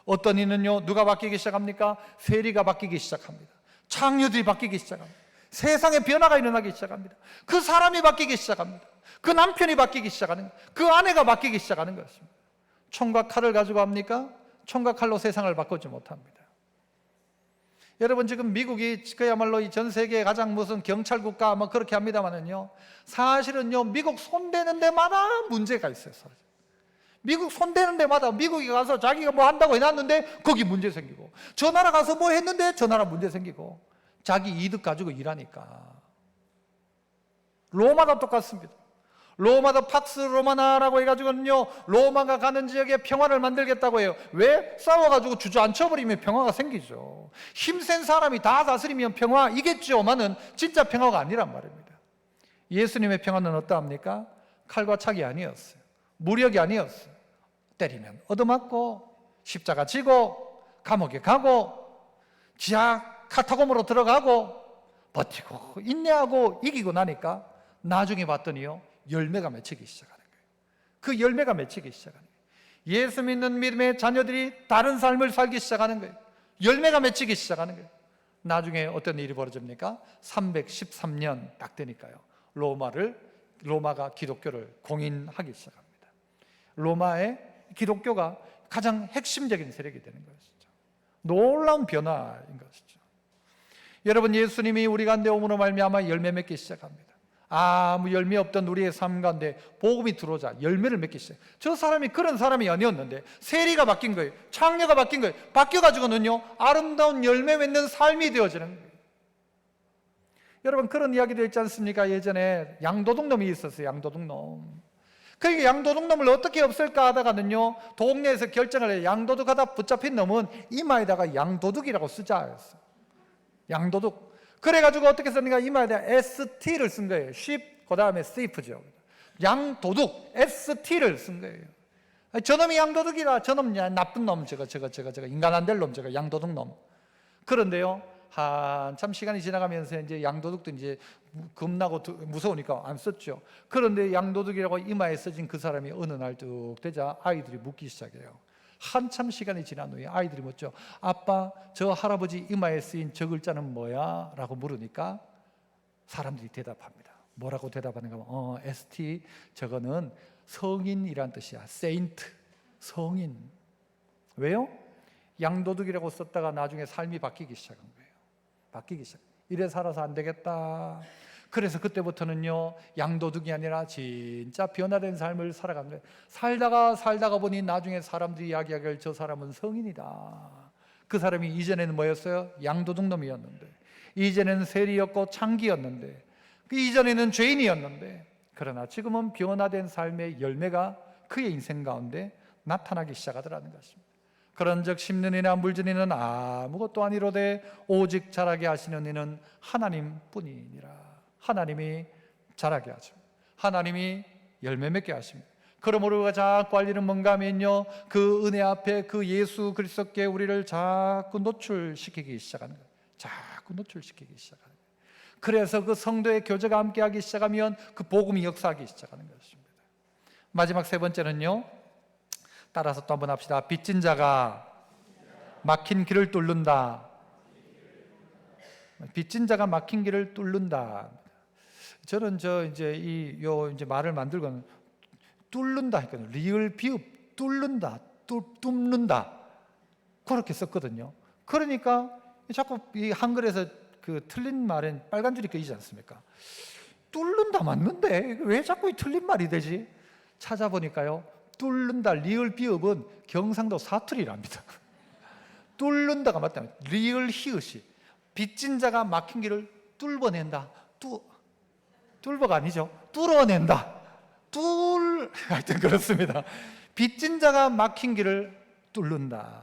어떤 이는요, 누가 바뀌기 시작합니까? 세리가 바뀌기 시작합니다. 창녀들이 바뀌기 시작합니다. 세상에 변화가 일어나기 시작합니다. 그 사람이 바뀌기 시작합니다. 그 남편이 바뀌기 시작하는 거예요. 그 아내가 바뀌기 시작하는 것입니다. 총과 칼을 가지고 합니까? 총과 칼로 세상을 바꾸지 못합니다. 여러분, 지금 미국이 그야말로 이 전 세계의 가장 무슨 경찰 국가 그렇게 합니다만은요, 사실은요, 미국 손대는 데마다 문제가 있어요. 사실. 미국 손대는 데마다 미국에 가서 자기가 뭐 한다고 해놨는데 거기 문제 생기고, 저 나라 가서 뭐 했는데 저 나라 문제 생기고, 자기 이득 가지고 일하니까. 로마도 똑같습니다. 로마도 팍스 로마나라고 해가지고는요, 로마가 가는 지역에 평화를 만들겠다고 해요. 왜? 싸워가지고 주저앉혀버리면 평화가 생기죠. 힘센 사람이 다 다스리면 평화이겠죠만은 진짜 평화가 아니란 말입니다. 예수님의 평화는 어떠합니까? 칼과 착이 아니었어요. 무력이 아니었어요. 때리면 얻어맞고, 십자가 지고, 감옥에 가고, 지하 카타콤으로 들어가고, 버티고 인내하고 이기고 나니까 나중에 봤더니요, 열매가 맺히기 시작하는 거예요. 그 열매가 맺히기 시작하는 거예요. 예수 믿는 믿음의 자녀들이 다른 삶을 살기 시작하는 거예요. 열매가 맺히기 시작하는 거예요. 나중에 어떤 일이 벌어집니까? 313년 딱 되니까요, 로마가 기독교를 공인하기 시작합니다. 로마의 기독교가 가장 핵심적인 세력이 되는 것이죠. 놀라운 변화인 것이죠. 여러분, 예수님이 우리 가운데 오므로 말미암아 열매 맺기 시작합니다. 아무 열매 없던 우리의 삶 가운데 복음이 들어오자 열매를 맺기 시작. 저 사람이 그런 사람이 아니었는데 세리가 바뀐 거예요. 창녀가 바뀐 거예요. 바뀌어가지고는요 아름다운 열매 맺는 삶이 되어지는 거예요. 여러분, 그런 이야기도 있지 않습니까? 예전에 양도둑놈이 있었어요. 양도둑놈. 그러니까 양도둑놈을 어떻게 없앨까 하다가는요 동네에서 결정을 해요. 양도둑하다 붙잡힌 놈은 이마에다가 양도둑이라고 쓰자 했어요. 양도둑. 그래가지고 어떻게 썼는가? 이마에다가 ST를 쓴 거예요. 쉽, 그 다음에 safe죠. 양도둑, ST를 쓴 거예요. 저놈이 양도둑이라, 저놈 나쁜 놈, 저거 인간 안 될 놈, 저거 양도둑 놈. 그런데요 한참 시간이 지나가면서 이제 양도둑도 이제 겁나고 무서우니까 안 썼죠. 그런데 양도둑이라고 이마에 써진 그 사람이 어느 날 뚝 되자 아이들이 묻기 시작해요. 한참 시간이 지난 후에 아이들이 묻죠. 아빠, 저 할아버지 이마에 쓰인 저 글자는 뭐야? 라고 물으니까 사람들이 대답합니다. 뭐라고 대답하는가 하면 ST, 저거는 성인이란 뜻이야. 세인트, 성인. 왜요? 양도둑이라고 썼다가 나중에 삶이 바뀌기 시작한 거예요. 바뀌기 시작. 이래 살아서 안 되겠다. 그래서 그때부터는요 양도둑이 아니라 진짜 변화된 삶을 살아간 거예요. 살다가 보니 나중에 사람들이 이야기하길 저 사람은 성인이다. 그 사람이 이전에는 뭐였어요? 양도둑놈이었는데, 이전에는 세리였고 창기였는데, 그 이전에는 죄인이었는데, 그러나 지금은 변화된 삶의 열매가 그의 인생 가운데 나타나기 시작하더라는 것입니다. 그런즉 심는 이나 물든 이는 아무것도 아니로되 오직 자라게 하시는 이는 하나님뿐이니라. 하나님이 자라게 하죠. 하나님이 열매 맺게 하십니다. 그러므로 우리가 자꾸 할 일은 뭔가 하면요 그 은혜 앞에 그 예수 그리스도께 우리를 자꾸 노출시키기 시작하는 거예요. 자꾸 노출시키기 시작하는 거예요. 그래서 그 성도의 교제가 함께하기 시작하면 그 복음이 역사하기 시작하는 것입니다. 마지막 세 번째는요, 따라서 또 한번 합시다. 빚진 자가 막힌 길을 뚫는다. 빚진 자가 막힌 길을 뚫는다. 저는 이제 말을 만들고는 뚫는다 했거든요. 리을 비읍 뚫는다, 뚫는다 그렇게 썼거든요. 그러니까 자꾸 이 한글에서 그 틀린 말엔 빨간 줄이 껴있지 않습니까? 뚫는다 맞는데 왜 자꾸 이 틀린 말이 되지? 찾아보니까요, 뚫는다 리을 비읍은 경상도 사투리랍니다. 뚫는다가 맞다. 리을 히읗이 빚진 자가 막힌 길을 뚫어낸다. 뚫어가 아니죠. 뚫어낸다. 하여튼 그렇습니다. 빚진 자가 막힌 길을 뚫는다.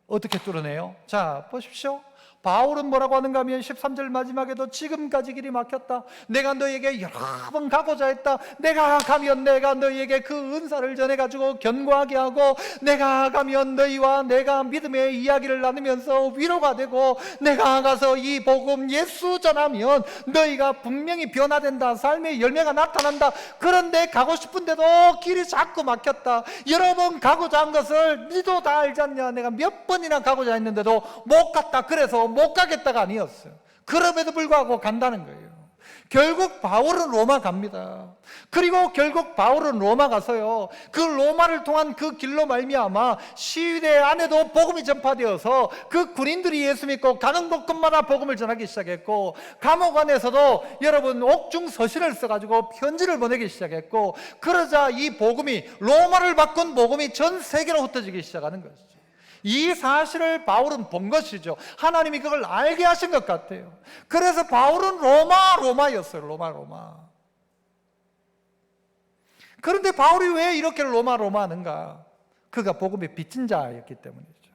어떻게 뚫어내요? 자, 보십시오. 바울은 뭐라고 하는가 하면 13절 마지막에도 지금까지 길이 막혔다. 내가 너에게 여러 번 가고자 했다. 내가 가면 내가 너에게 그 은사를 전해가지고 견고하게 하고, 내가 가면 너희와 내가 믿음의 이야기를 나누면서 위로가 되고, 내가 가서 이 복음 예수 전하면 너희가 분명히 변화된다. 삶의 열매가 나타난다. 그런데 가고 싶은데도 길이 자꾸 막혔다. 여러 번 가고자 한 것을 니도 다 알지 않냐. 내가 몇 번이나 가고자 했는데도 못 갔다. 그래서 못 가겠다가 아니었어요. 그럼에도 불구하고 간다는 거예요. 결국 바울은 로마 갑니다. 그리고 결국 바울은 로마 가서요, 그 로마를 통한 그 길로 말미암아 시위대 안에도 복음이 전파되어서 그 군인들이 예수 믿고 가는 곳곳마다 복음을 전하기 시작했고, 감옥 안에서도 여러분 옥중 서신을 써가지고 편지를 보내기 시작했고, 그러자 이 복음이, 로마를 바꾼 복음이 전 세계로 흩어지기 시작하는 것이죠. 이 사실을 바울은 본 것이죠. 하나님이 그걸 알게 하신 것 같아요. 그래서 바울은 로마였어요. 로마. 그런데 바울이 왜 이렇게 로마 하는가? 그가 복음의 빚진 자였기 때문이죠.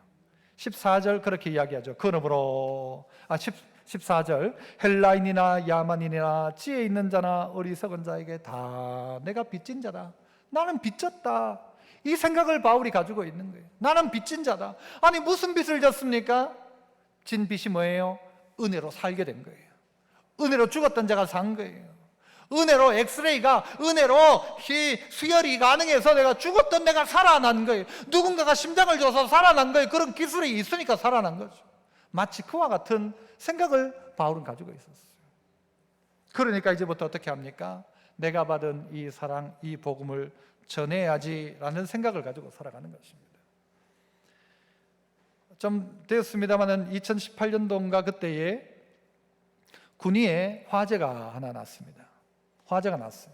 14절 그렇게 이야기하죠. 그러므로 14절 헬라인이나 야만인이나 지혜 있는 자나 어리석은 자에게 다 내가 빚진 자다. 나는 빚졌다. 이 생각을 바울이 가지고 있는 거예요. 나는 빚진 자다. 아니 무슨 빚을 졌습니까? 진 빚이 뭐예요? 은혜로 살게 된 거예요. 은혜로 죽었던 자가 산 거예요. 은혜로 엑스레이가, 은혜로 수혈이 가능해서 내가 죽었던 내가 살아난 거예요. 누군가가 심장을 줘서 살아난 거예요. 그런 기술이 있으니까 살아난 거죠. 마치 그와 같은 생각을 바울은 가지고 있었어요. 그러니까 이제부터 어떻게 합니까? 내가 받은 이 사랑, 이 복음을 전해야지라는 생각을 가지고 살아가는 것입니다. 좀 되었습니다만 2018년도인가 그때에 군위에 화재가 하나 났습니다. 화재가 났어요.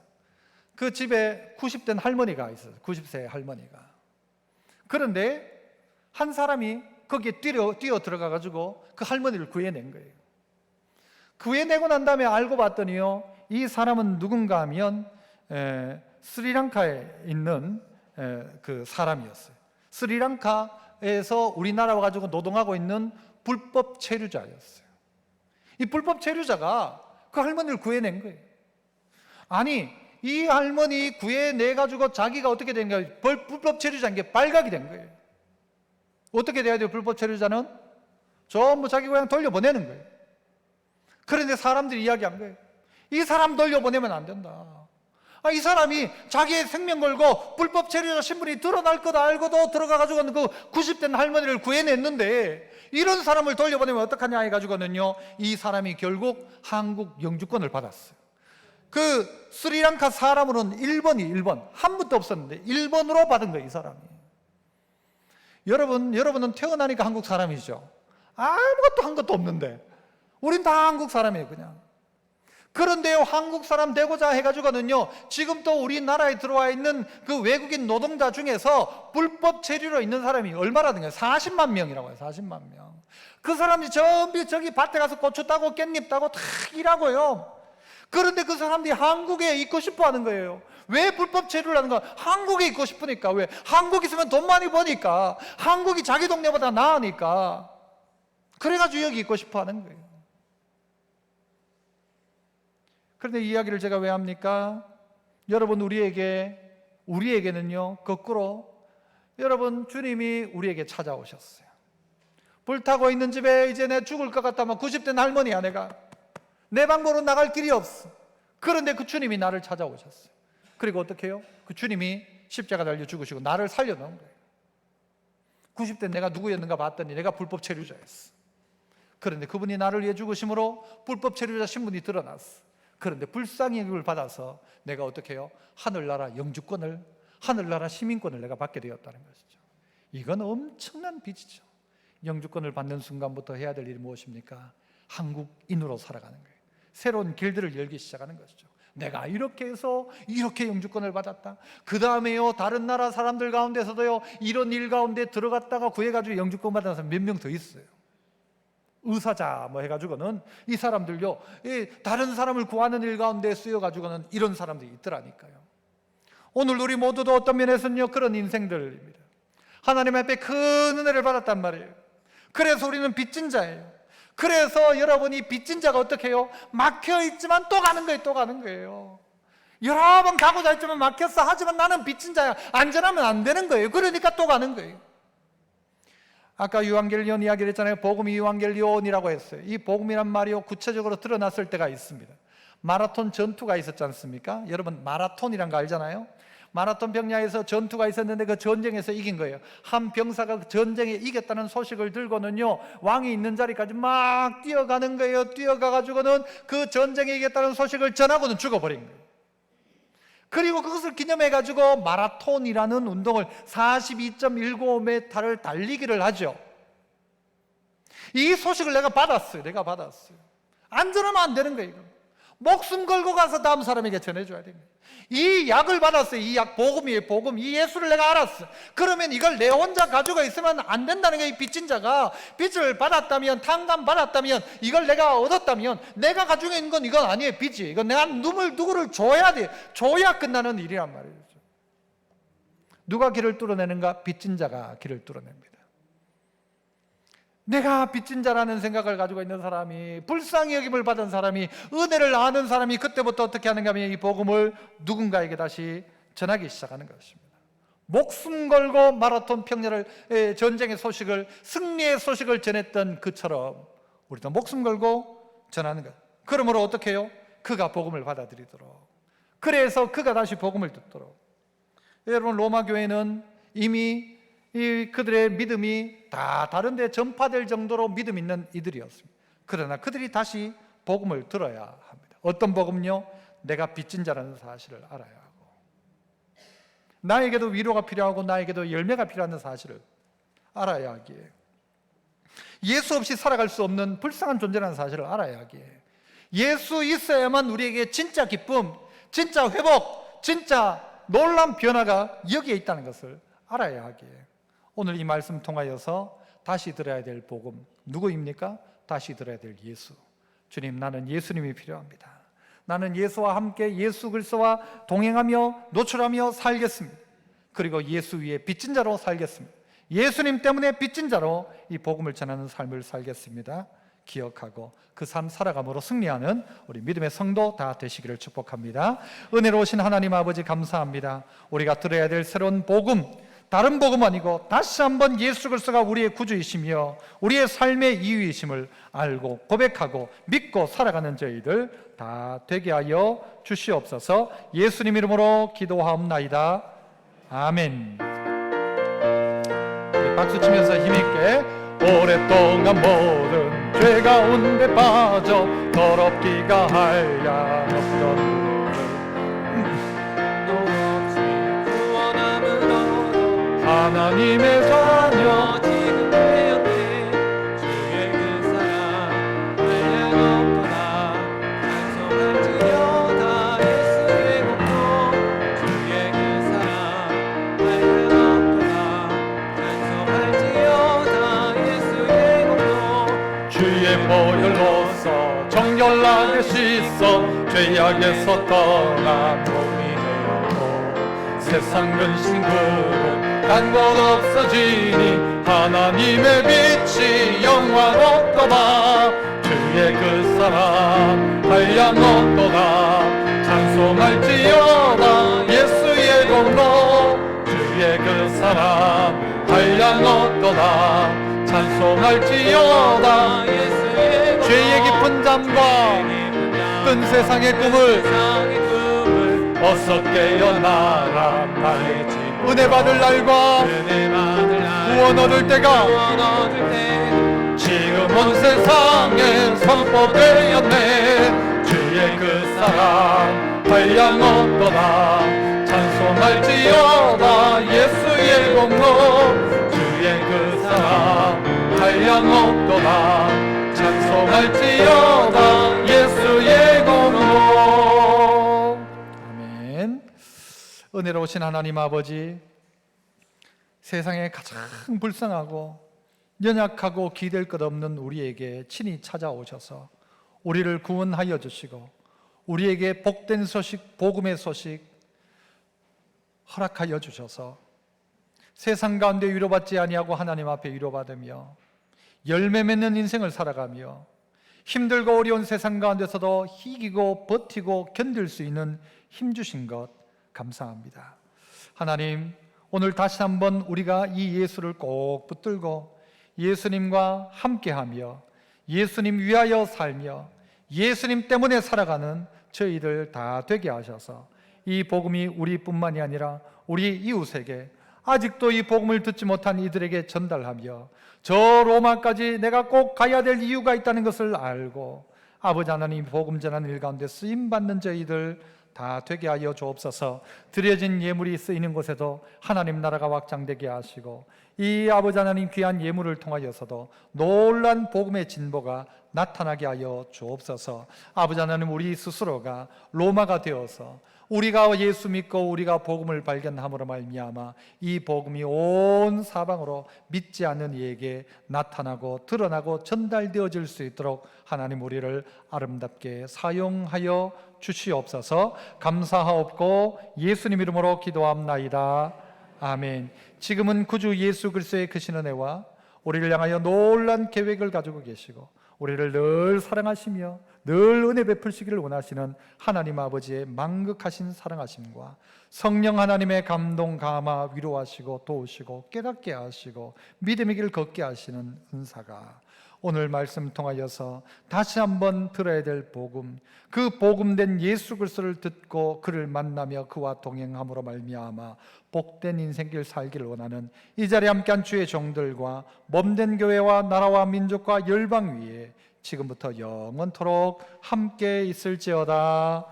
그 집에 90된 할머니가 있어요. 90세 할머니가. 그런데 한 사람이 거기에 뛰어 들어가 가지고 그 할머니를 구해낸 거예요. 구해내고 난 다음에 알고 봤더니요, 이 사람은 누군가 하면 스리랑카에 있는 그 사람이었어요. 스리랑카에서 우리나라 와가지고 노동하고 있는 불법 체류자였어요. 이 불법 체류자가 그 할머니를 구해낸 거예요. 아니, 이 할머니 구해내가지고 자기가 어떻게 된 거예요? 불법 체류자인 게 발각이 된 거예요. 어떻게 돼야 돼요? 불법 체류자는 전부 자기 고향 돌려보내는 거예요. 그런데 사람들이 이야기한 거예요. 이 사람 돌려보내면 안 된다. 이 사람이 자기의 생명 걸고 불법 체류자 신분이 드러날 것 알고도 들어가가지고는 그 90된 할머니를 구해냈는데 이런 사람을 돌려보내면 어떡하냐 해가지고는요, 이 사람이 결국 한국 영주권을 받았어요. 그 스리랑카 사람으로는 1번 한 분도 없었는데 1번으로 받은 거예요, 이 사람이. 여러분은 태어나니까 한국 사람이죠. 아무것도 한 것도 없는데 우린 다 한국 사람이에요, 그냥. 그런데요, 한국 사람 되고자 해가지고는요, 지금 또 우리나라에 들어와 있는 그 외국인 노동자 중에서 불법 체류로 있는 사람이 얼마라든가 40만 명이라고 해요. 40만 명. 그 사람들이 전부 저기 밭에 가서 고추 따고 깻잎 따고 다 일하고요. 그런데 그 사람들이 한국에 있고 싶어 하는 거예요. 왜 불법 체류를 하는 거야? 한국에 있고 싶으니까. 왜? 한국 있으면 돈 많이 버니까. 한국이 자기 동네보다 나으니까. 그래가지고 여기 있고 싶어 하는 거예요. 그런데 이 이야기를 제가 왜 합니까? 여러분, 우리에게는요, 거꾸로 여러분, 주님이 우리에게 찾아오셨어요. 불타고 있는 집에 이제 내 죽을 것 같다면 90된 할머니야, 내가. 내 방법으로 나갈 길이 없어. 그런데 그 주님이 나를 찾아오셨어요. 그리고 어떻게 해요? 그 주님이 십자가 달려 죽으시고 나를 살려놓은 거예요. 90대 내가 누구였는가 봤더니 내가 불법 체류자였어. 그런데 그분이 나를 위해 죽으심으로 불법 체류자 신분이 드러났어. 그런데 불쌍히 여김을 받아서 내가 어떻게 해요? 하늘나라 영주권을, 하늘나라 시민권을 내가 받게 되었다는 것이죠. 이건 엄청난 빚이죠. 영주권을 받는 순간부터 해야 될 일이 무엇입니까? 한국인으로 살아가는 거예요. 새로운 길들을 열기 시작하는 것이죠. 내가 이렇게 해서 이렇게 영주권을 받았다. 그 다음에요, 다른 나라 사람들 가운데서도요, 이런 일 가운데 들어갔다가 구해가지고 영주권 받은 사람 몇 명 더 있어요. 의사자 뭐 해가지고는 이 사람들요, 다른 사람을 구하는 일 가운데 쓰여가지고는 이런 사람들이 있더라니까요. 오늘 우리 모두도 어떤 면에서는요, 그런 인생들입니다. 하나님 앞에 큰 은혜를 받았단 말이에요. 그래서 우리는 빚진 자예요. 그래서 여러분이 빚진 자가 어떻게 해요? 막혀있지만 또 가는 거예요. 또 가는 거예요. 여러 번 가고자 했지만 막혔어. 하지만 나는 빚진 자야. 안전하면 안 되는 거예요. 그러니까 또 가는 거예요. 아까 유한겔리온 이야기를 했잖아요. 복음이 유한겔리온이라고 했어요. 이 복음이란 말이요, 구체적으로 드러났을 때가 있습니다. 마라톤 전투가 있었지 않습니까? 여러분, 마라톤이란 거 알잖아요. 마라톤 병야에서 전투가 있었는데 그 전쟁에서 이긴 거예요. 한 병사가 전쟁에 이겼다는 소식을 들고는요, 왕이 있는 자리까지 막 뛰어가는 거예요. 뛰어가가지고는 그 전쟁에 이겼다는 소식을 전하고는 죽어버린 거예요. 그리고 그것을 기념해가지고 마라톤이라는 운동을 42.19m를 달리기를 하죠. 이 소식을 내가 받았어요. 안전하면 안 되는 거예요. 목숨 걸고 가서 다음 사람에게 전해줘야 됩니다. 이 약을 받았어요. 이 약, 복음이에요. 복음. 이 예수를 내가 알았어. 그러면 이걸 내 혼자 가지고 있으면 안 된다는 거예요. 이 빚진 자가 빚을 받았다면, 탕감 받았다면, 이걸 내가 얻었다면, 내가 가지고 있는 건 이건 아니에요. 빚이. 이건 내가 누구를 줘야 돼. 줘야 끝나는 일이란 말이죠. 누가 길을 뚫어내는가? 빚진 자가 길을 뚫어냅니다. 내가 빚진 자라는 생각을 가지고 있는 사람이, 불쌍히 여김을 받은 사람이, 은혜를 아는 사람이 그때부터 어떻게 하는가 하면 이 복음을 누군가에게 다시 전하기 시작하는 것입니다. 목숨 걸고 마라톤 평야를, 전쟁의 소식을, 승리의 소식을 전했던 그처럼 우리도 목숨 걸고 전하는 것. 그러므로 어떻게 해요? 그가 복음을 받아들이도록, 그래서 그가 다시 복음을 듣도록. 여러분, 로마 교회는 이미 그들의 믿음이 다 다른 데 전파될 정도로 믿음 있는 이들이었습니다. 그러나 그들이 다시 복음을 들어야 합니다. 어떤 복음요? 내가 빚진 자라는 사실을 알아야 하고, 나에게도 위로가 필요하고 나에게도 열매가 필요한 사실을 알아야 하기에, 예수 없이 살아갈 수 없는 불쌍한 존재라는 사실을 알아야 하기에, 예수 있어야만 우리에게 진짜 기쁨, 진짜 회복, 진짜 놀라운 변화가 여기에 있다는 것을 알아야 하기에 오늘 이 말씀 통하여서 다시 들어야 될 복음, 누구입니까? 다시 들어야 될 예수. 주님, 나는 예수님이 필요합니다. 나는 예수와 함께 예수 그리스도와 동행하며 노출하며 살겠습니다. 그리고 예수 위에 빚진 자로 살겠습니다. 예수님 때문에 빚진 자로 이 복음을 전하는 삶을 살겠습니다. 기억하고 그 삶 살아감으로 승리하는 우리 믿음의 성도 다 되시기를 축복합니다. 은혜로우신 하나님 아버지 감사합니다. 우리가 들어야 될 새로운 복음, 다른 복음 아니고 다시 한번 예수 그리스도가 우리의 구주이시며 우리의 삶의 이유이심을 알고 고백하고 믿고 살아가는 저희들 다 되게 하여 주시옵소서. 예수님 이름으로 기도하옵나이다. 아멘. 박수 치면서 힘있게 오랫동안 모든 죄 가운데 빠져 더럽기가 한량없던 하나님의 자녀 지금 되었네. 주의 그 사랑 한량 없도다. 찬송할지어다 예수의 공로. 주의 그 사랑 한량 없도다. 찬송할지어다 예수의 공로. 주의 보혈로서 정결하게 씻어 죄악에서 떠난 몸이 되었고 세상 근심 그름 간 곳 없어지니 하나님의 빛이 영화롭도다. 주의 그 사랑 한량없도다. 찬송할지어다 예수의 공로. 주의 그 사랑 한량없도다. 찬송할지어다 예수의 공로. 죄의 깊은 잠과 뜬 세상의 꿈을 어서 깨어나라. 나의 집 은혜 받을 날과 구원 얻을 때가 지금 온 세상에 선포되었네. 주의 그 사랑 한량없도다. 찬송할지어다 예수의 공로. 주의 그 사랑 한량없도다. 찬송할지어다 예수의 공로. 아멘. 은혜로우신 하나님 아버지, 세상에 가장 불쌍하고 연약하고 기댈 것 없는 우리에게 친히 찾아오셔서 우리를 구원하여 주시고 우리에게 복된 소식, 복음의 소식 허락하여 주셔서 세상 가운데 위로받지 아니하고 하나님 앞에 위로받으며 열매 맺는 인생을 살아가며 힘들고 어려운 세상 가운데서도 이기고 버티고 견딜 수 있는 힘 주신 것 감사합니다. 하나님, 오늘 다시 한번 우리가 이 예수를 꼭 붙들고 예수님과 함께하며 예수님 위하여 살며 예수님 때문에 살아가는 저희들 다 되게 하셔서 이 복음이 우리뿐만이 아니라 우리 이웃에게 아직도 이 복음을 듣지 못한 이들에게 전달하며 저 로마까지 내가 꼭 가야 될 이유가 있다는 것을 알고 아버지 하나님 복음 전하는 일 가운데 쓰임받는 저희들 다 되게 하여 주옵소서. 드려진 예물이 쓰이는 곳에도 하나님 나라가 확장되게 하시고 이 아버지 하나님 귀한 예물을 통하여서도 놀란 복음의 진보가 나타나게 하여 주옵소서. 아버지 하나님, 우리 스스로가 로마가 되어서 우리가 예수 믿고 우리가 복음을 발견함으로 말미암아 이 복음이 온 사방으로 믿지 않는 이에게 나타나고 드러나고 전달되어질 수 있도록 하나님 우리를 아름답게 사용하여 주시옵소서. 감사하옵고 예수님 이름으로 기도합나이다. 아멘. 지금은 구주 예수 그리스도의 크신 은혜와 우리를 향하여 놀란 계획을 가지고 계시고 우리를 늘 사랑하시며 늘 은혜 베풀시기를 원하시는 하나님 아버지의 만극하신 사랑하심과 성령 하나님의 감동, 감화, 위로하시고 도우시고 깨닫게 하시고 믿음의 길 걷게 하시는 은사가 오늘 말씀 통하여서 다시 한번 들어야 될 복음, 그 복음된 예수 그리스도를 듣고 그를 만나며 그와 동행함으로 말미암아 복된 인생길 살기를 원하는 이 자리에 함께한 주의 종들과 몸된 교회와 나라와 민족과 열방 위에 지금부터 영원토록 함께 있을지어다.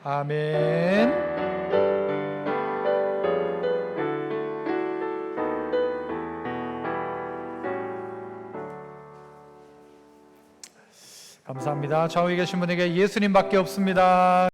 아멘. 감사합니다. 감사합니다. 좌우에 계신 분에게 예수님밖에 없습니다.